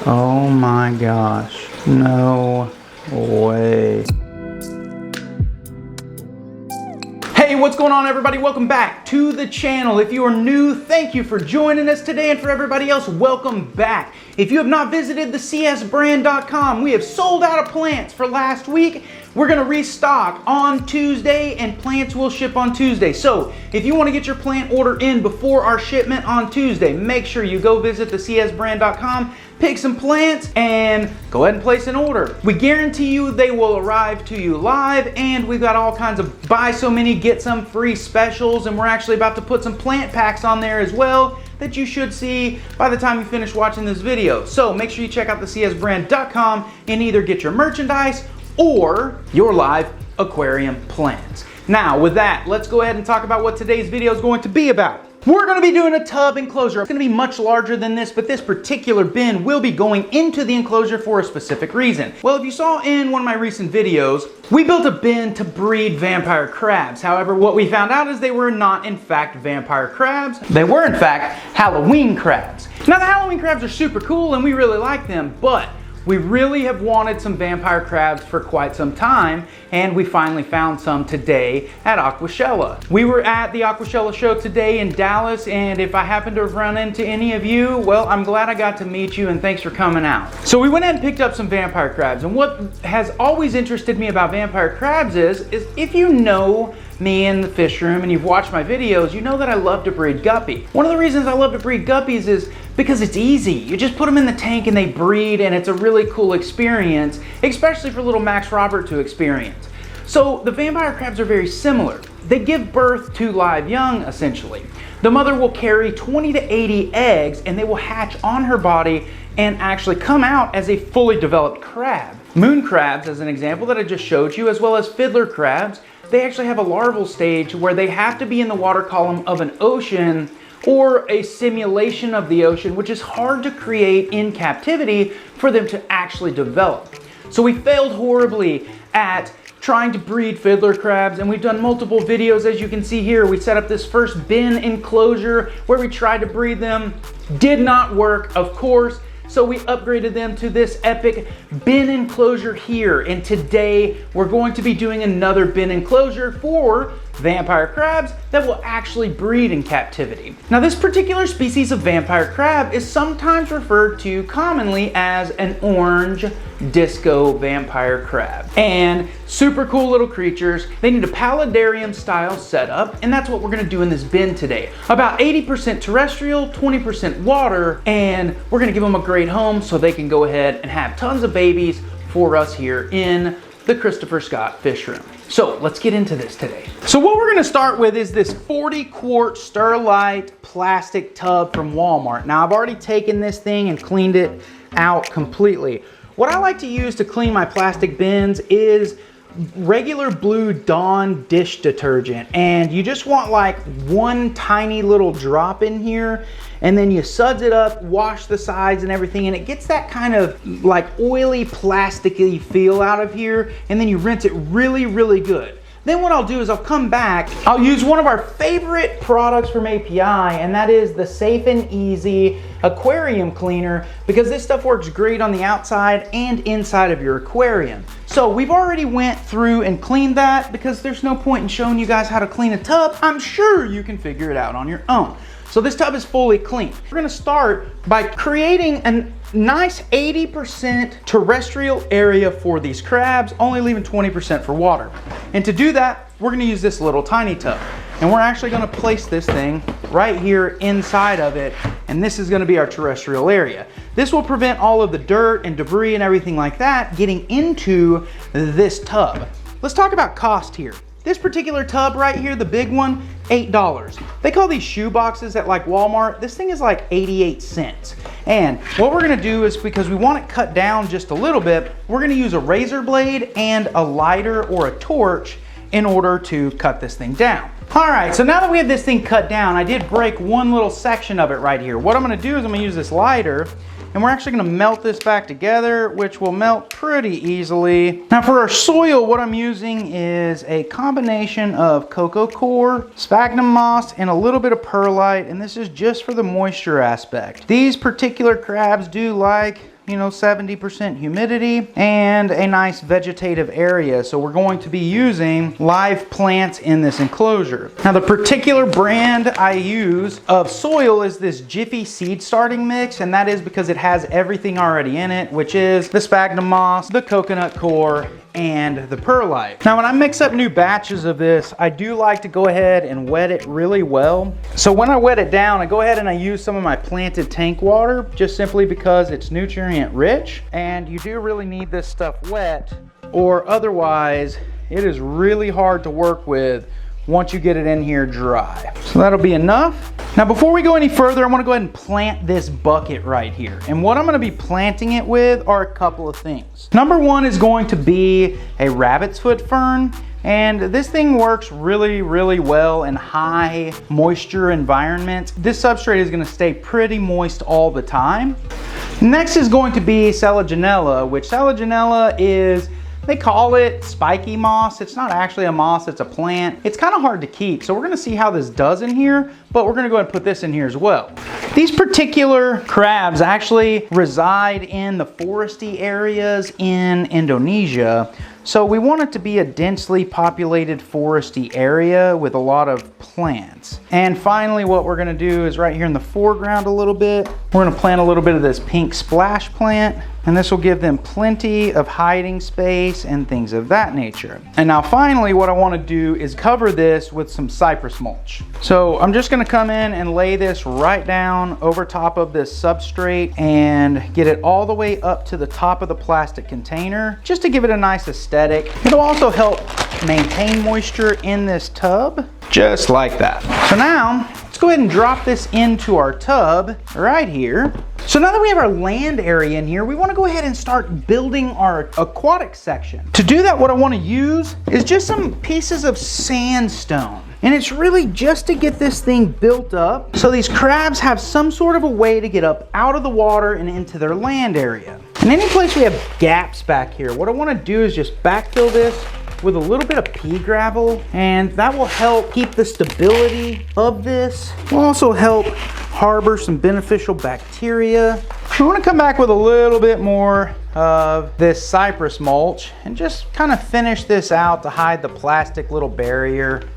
Oh my gosh. No way. Hey, what's going on, everybody? Welcome back to the channel. If you are new, thank you for joining us today, and for everybody else, welcome back. If you have not visited the csbrand.com, we have sold out of plants for last week. We're gonna restock on Tuesday, and plants will ship on Tuesday. So if you wanna get your plant order in before our shipment on Tuesday, make sure you go visit the csbrand.com, pick some plants, and go ahead and place an order. We guarantee you they will arrive to you live, and we've got all kinds of buy so many, get some free specials, and we're actually about to put some plant packs on there as well that you should see by the time you finish watching this video. So make sure you check out the csbrand.com and either get your merchandise or your live aquarium plants. Now with that, let's go ahead and talk about what today's video is going to be about. We're going to be doing a tub enclosure. It's going to be much larger than this, but this particular bin will be going into the enclosure for a specific reason. Well, if you saw in one of my recent videos, we built a bin to breed vampire crabs. However, what we found out is they were not in fact vampire crabs. They were in fact Halloween crabs. Now the Halloween crabs are super cool and we really like them, but we really have wanted some vampire crabs for quite some time, and we finally found some today at Aquashella. We were at the Aquashella show today in Dallas, and if I happen to have run into any of you, well, I'm glad I got to meet you and thanks for coming out. So we went ahead and picked up some vampire crabs, and what has always interested me about vampire crabs is if you know me in the fish room and you've watched my videos, you know that I love to breed guppy. One of the reasons I love to breed guppies is because it's easy. You just put them in the tank and they breed, and it's a really cool experience, especially for little Max Robert to experience. So the vampire crabs are very similar. They give birth to live young, essentially. The mother will carry 20 to 80 eggs, and they will hatch on her body and actually come out as a fully developed crab. Moon crabs, as an example that I just showed you, as well as fiddler crabs, they actually have a larval stage where they have to be in the water column of an ocean or a simulation of the ocean, which is hard to create in captivity for them to actually develop. So we failed horribly at trying to breed fiddler crabs, and we've done multiple videos. As you can see here, we set up this first bin enclosure where we tried to breed them. Did not work, of course. So we upgraded them to this epic bin enclosure here, and today we're going to be doing another bin enclosure for vampire crabs that will actually breed in captivity. Now this particular species of vampire crab is sometimes referred to commonly as an orange disco vampire crab. And super cool little creatures. They need a paludarium style setup, and that's what we're gonna do in this bin today. About 80% terrestrial, 20% water, and we're gonna give them a great home so they can go ahead and have tons of babies for us here in the Christopher Scott fish room. So let's get into this today. So what we're gonna start with is this 40 quart Sterlite plastic tub from Walmart. Now I've already taken this thing and cleaned it out completely. What I like to use to clean my plastic bins is regular blue Dawn dish detergent, and you just want like one tiny little drop in here, and then you suds it up, wash the sides and everything, and it gets that kind of like oily plasticky feel out of here, and then you rinse it really, really good. Then what I'll do is I'll come back, I'll use one of our favorite products from API, and that is the Safe and Easy Aquarium Cleaner, because this stuff works great on the outside and inside of your aquarium. So we've already went through and cleaned that, because there's no point in showing you guys how to clean a tub. I'm sure you can figure it out on your own. So this tub is fully clean. We're gonna start by creating a nice 80% terrestrial area for these crabs, only leaving 20% for water. And to do that, we're gonna use this little tiny tub. And we're actually gonna place this thing right here inside of it, and this is gonna be our terrestrial area. This will prevent all of the dirt and debris and everything like that getting into this tub. Let's talk about cost here. This particular tub right here, the big one, $8. They call these shoe boxes at like Walmart. This thing is like 88 cents. And what we're gonna do is, because we want it cut down just a little bit, we're gonna use a razor blade and a lighter or a torch in order to cut this thing down. All right, so now that we have this thing cut down, I did break one little section of it right here. What I'm gonna do is I'm gonna use this lighter, and we're actually gonna melt this back together, which will melt pretty easily. Now for our soil, what I'm using is a combination of cocoa coir, sphagnum moss, and a little bit of perlite, and this is just for the moisture aspect. These particular crabs do like you know, 70% humidity and a nice vegetative area. So we're going to be using live plants in this enclosure. Now the particular brand I use of soil is this Jiffy seed starting mix, and that is because it has everything already in it, which is the sphagnum moss, the coconut coir, and the perlite. Now when I mix up new batches of this, I do like to go ahead and wet it really well. So when I wet it down, I go ahead and I use some of my planted tank water, just simply because it's nutrient rich, and you do really need this stuff wet, or otherwise it is really hard to work with once you get it in here dry. So that'll be enough. Now before we go any further, I want to go ahead and plant this bucket right here. And what I'm going to be planting it with are a couple of things. Number one is going to be a rabbit's foot fern. And this thing works really, really well in high moisture environments. This substrate is going to stay pretty moist all the time. Next is going to be Selaginella, which Selaginella is, they call it spiky moss. It's not actually a moss, it's a plant. It's kind of hard to keep, so we're gonna see how this does in here, but we're gonna go ahead and put this in here as well. These particular crabs actually reside in the foresty areas in Indonesia. So we want it to be a densely populated foresty area with a lot of plants. And finally, what we're gonna do is right here in the foreground a little bit, we're gonna plant a little bit of this pink splash plant, and this will give them plenty of hiding space and things of that nature. And now finally, what I wanna do is cover this with some cypress mulch. So I'm just gonna come in and lay this right down over top of this substrate and get it all the way up to the top of the plastic container, just to give it a nice aesthetic. It'll also help maintain moisture in this tub, just like that. So now, let's go ahead and drop this into our tub right here. So now that we have our land area in here, we want to go ahead and start building our aquatic section. To do that, what I want to use is just some pieces of sandstone. And it's really just to get this thing built up so these crabs have some sort of a way to get up out of the water and into their land area. And any place we have gaps back here, what I want to do is just backfill this with a little bit of pea gravel, and that will help keep the stability of this. It will also help harbor some beneficial bacteria. We want to come back with a little bit more of this cypress mulch and just kind of finish this out to hide the plastic little barrier.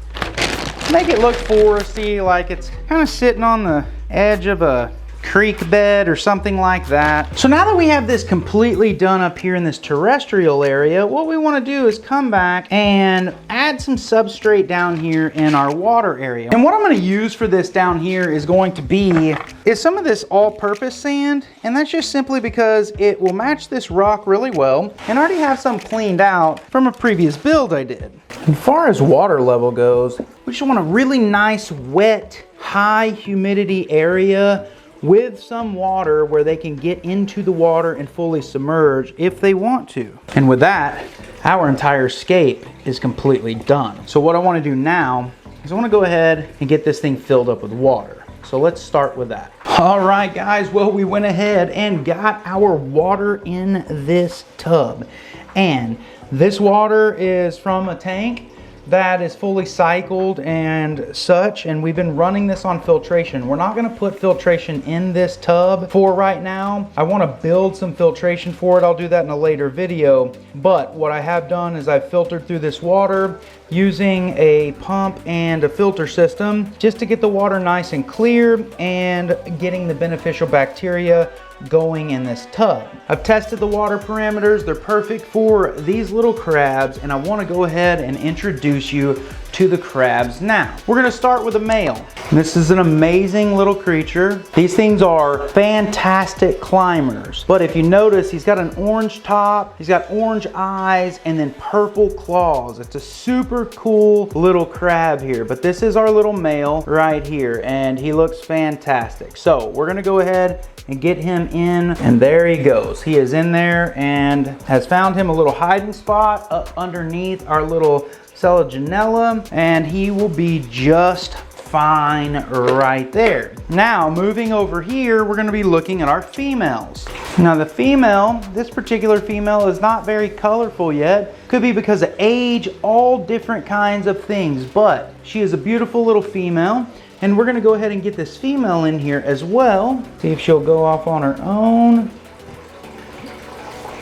Make it look foresty, like it's kind of sitting on the edge of a creek bed or something like that. So now that we have this completely done up here in this terrestrial area, what we want to do is come back and add some substrate down here in our water area. And what I'm going to use for this down here is going to be some of this all-purpose sand, and that's just simply because it will match this rock really well, and I already have some cleaned out from a previous build I did. As far as water level goes, we just want a really nice, wet, high humidity area with some water where they can get into the water and fully submerge if they want to. And with that, our entire scape is completely done. So what I want to do now is I want to go ahead and get this thing filled up with water. So let's start with that. All right, guys, well, we went ahead and got our water in this tub. And this water is from a tank that is fully cycled and such, and we've been running this on filtration. We're not going to put filtration in this tub for right now. I want to build some filtration for it. I'll do that in a later video, but what I have done is I've filtered through this water using a pump and a filter system just to get the water nice and clear and getting the beneficial bacteria going in this tub. I've tested the water parameters. They're perfect for these little crabs, and I want to go ahead and introduce you to the crabs now. We're going to start with a male. This is an amazing little creature. These things are fantastic climbers, but if you notice, he's got an orange top, he's got orange eyes, and then purple claws. It's a super cool little crab here, but this is our little male right here, and he looks fantastic. So we're going to go ahead and get him in, and there he goes. He is in there and has found him a little hiding spot up underneath our little Selaginella, and he will be just fine right there. Now, moving over here, we're gonna be looking at our females. Now the female, this particular female is not very colorful yet. Could be because of age, all different kinds of things, but she is a beautiful little female. And we're gonna go ahead and get this female in here as well. See if she'll go off on her own.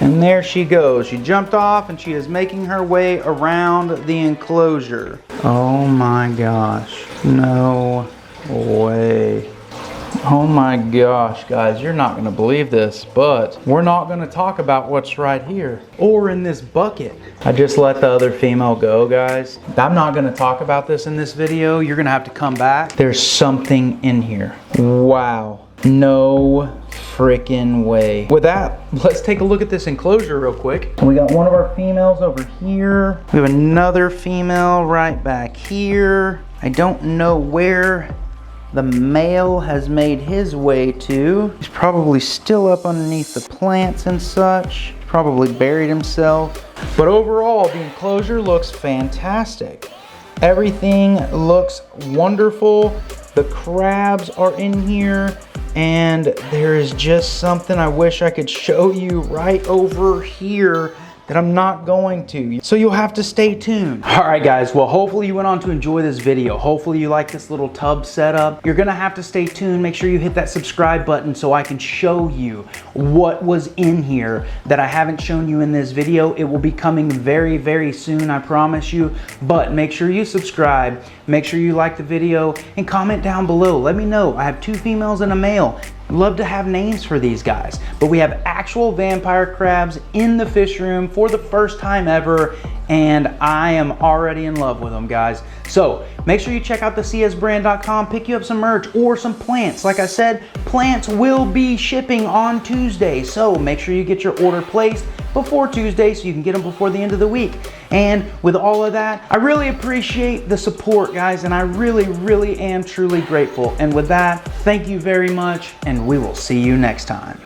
And there she goes. She jumped off and she is making her way around the enclosure. Oh my gosh. No way. Oh my gosh, guys, you're not gonna believe this, but we're not gonna talk about what's right here or in this bucket. I just let the other female go, guys. I'm not gonna talk about this in this video. You're gonna have to come back. There's something in here. Wow. No freaking way. With that, let's take a look at this enclosure real quick. We got one of our females over here. We have another female right back here. I don't know where the male has made his way to. He's probably still up underneath the plants and such. Probably buried himself. But overall, the enclosure looks fantastic. Everything looks wonderful. The crabs are in here. And there is just something I wish I could show you right over here that I'm not going to. So you'll have to stay tuned. All right, guys, well, hopefully you went on to enjoy this video. Hopefully you like this little tub setup. You're gonna have to stay tuned. Make sure you hit that subscribe button so I can show you what was in here that I haven't shown you in this video. It will be coming very, very soon, I promise you. But make sure you subscribe, make sure you like the video, and comment down below. Let me know. I have 2 females and a male. I'd love to have names for these guys, but we have actual vampire crabs in the fish room for the first time ever, and I am already in love with them, guys. So make sure you check out the csbrand.com, pick you up some merch or some plants. Like I said, plants will be shipping on Tuesday, so make sure you get your order placed before Tuesday so you can get them before the end of the week. And with all of that, I really appreciate the support, guys, and I really, really am truly grateful. And with that, thank you very much, and we will see you next time.